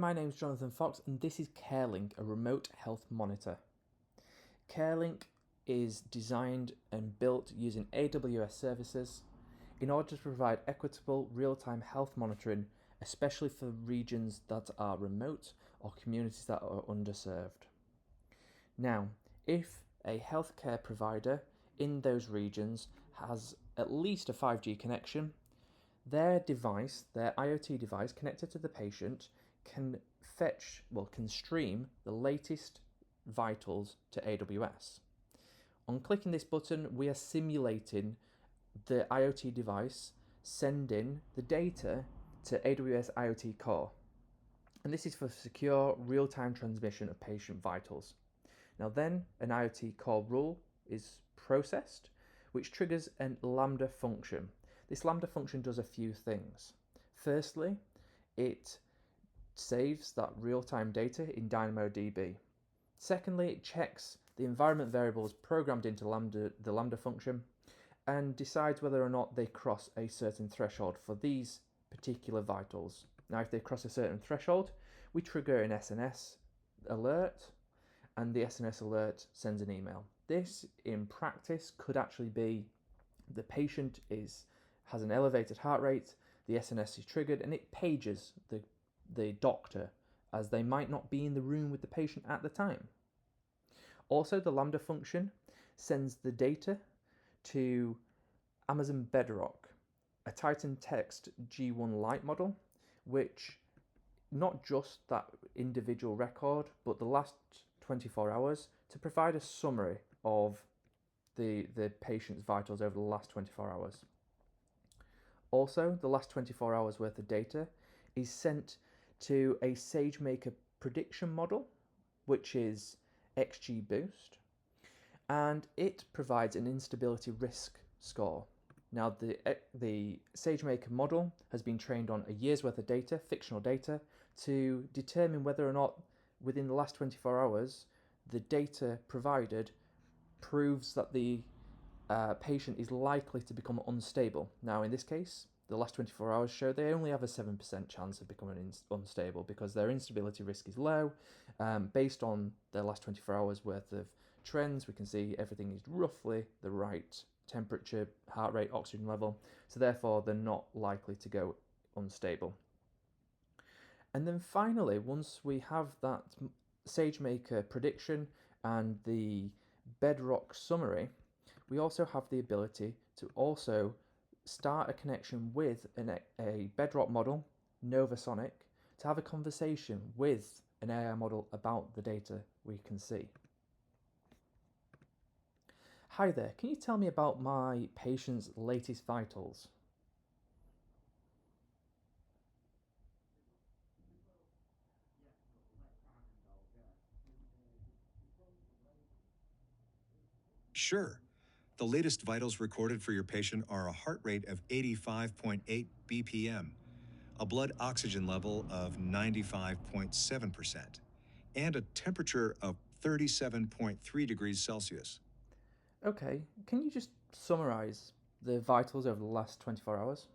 My name is Jonathan Fox and this is CareLink, a remote health monitor. CareLink is designed and built using AWS services in order to provide equitable real-time health monitoring, especially for regions that are remote or communities that are underserved. Now, if a healthcare provider in those regions has at least a 5G connection, their device, their IoT device connected to the patient, can stream the latest vitals to AWS. On clicking this button, we are simulating the IoT device sending the data to AWS IoT Core. And this is for secure real-time transmission of patient vitals. Now then, an IoT Core rule is processed, which triggers a Lambda function. This Lambda function does a few things. Firstly, it saves that real-time data in DynamoDB. Secondly, it checks the environment variables programmed into the Lambda function and decides whether or not they cross a certain threshold for these particular vitals. Now, if they cross a certain threshold, we trigger an SNS alert, and the SNS alert sends an email. This, in practice, could actually be the patient has an elevated heart rate, the SNS is triggered, and it pages the doctor, as they might not be in the room with the patient at the time. Also, the Lambda function sends the data to Amazon Bedrock, a Titan Text G1 Lite model, which not just that individual record, but the last 24 hours to provide a summary of the patient's vitals over the last 24 hours. Also, the last 24 hours worth of data is sent to a SageMaker prediction model, which is XGBoost, and it provides an instability risk score. Now, the SageMaker model has been trained on a year's worth of data, fictional data, to determine whether or not within the last 24 hours the data provided proves that the patient is likely to become unstable. Now, in this case, the last 24 hours show they only have a 7% chance of becoming unstable because their instability risk is low. Based on their last 24 hours worth of trends, we can see everything is roughly the right temperature, heart rate, oxygen level, so therefore they're not likely to go unstable. And then finally, once we have that SageMaker prediction and the Bedrock summary, we also have the ability to also start a connection with a Bedrock model, Novasonic, to have a conversation with an AI model about the data we can see. Hi there, can you tell me about my patient's latest vitals? Sure. The latest vitals recorded for your patient are a heart rate of 85.8 BPM, a blood oxygen level of 95.7%, and a temperature of 37.3 degrees Celsius. Okay, can you just summarize the vitals over the last 24 hours?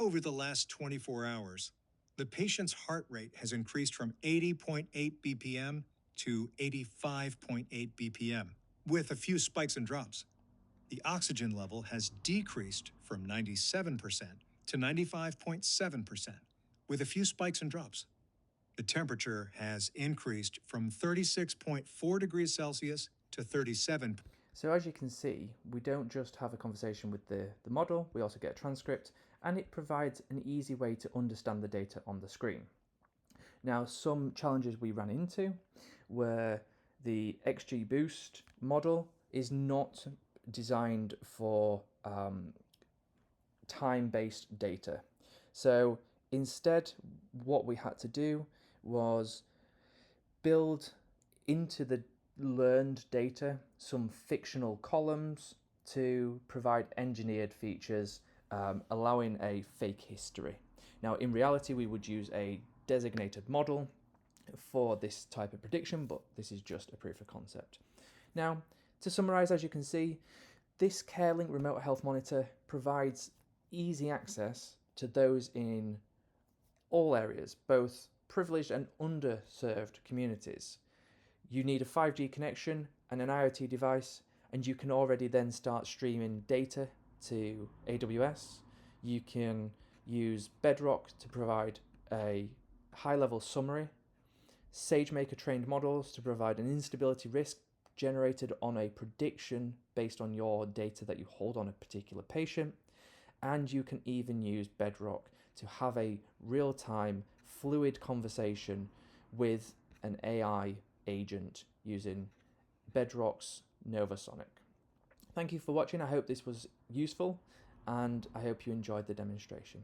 Over the last 24 hours, the patient's heart rate has increased from 80.8 BPM to 85.8 BPM, with a few spikes and drops. The oxygen level has decreased from 97% to 95.7%, with a few spikes and drops. The temperature has increased from 36.4 degrees Celsius to 37. So as you can see, we don't just have a conversation with the model, we also get a transcript, and it provides an easy way to understand the data on the screen. Now, some challenges we ran into were the XGBoost model is not designed for time-based data. So instead, what we had to do was build into the learned data some fictional columns to provide engineered features, allowing a fake history. Now, in reality, we would use a designated model for this type of prediction, but this is just a proof of concept. Now, To summarise, as you can see, this CareLink remote health monitor provides easy access to those in all areas, both privileged and underserved communities. You need a 5G connection and an IoT device, and you can already then start streaming data to AWS. You can use Bedrock to provide a high-level summary, SageMaker trained models to provide an instability risk generated on a prediction based on your data that you hold on a particular patient, and you can even use Bedrock to have a real-time fluid conversation with an AI agent using Bedrock's Novasonic. Thank you for watching. I hope this was useful, and I hope you enjoyed the demonstration.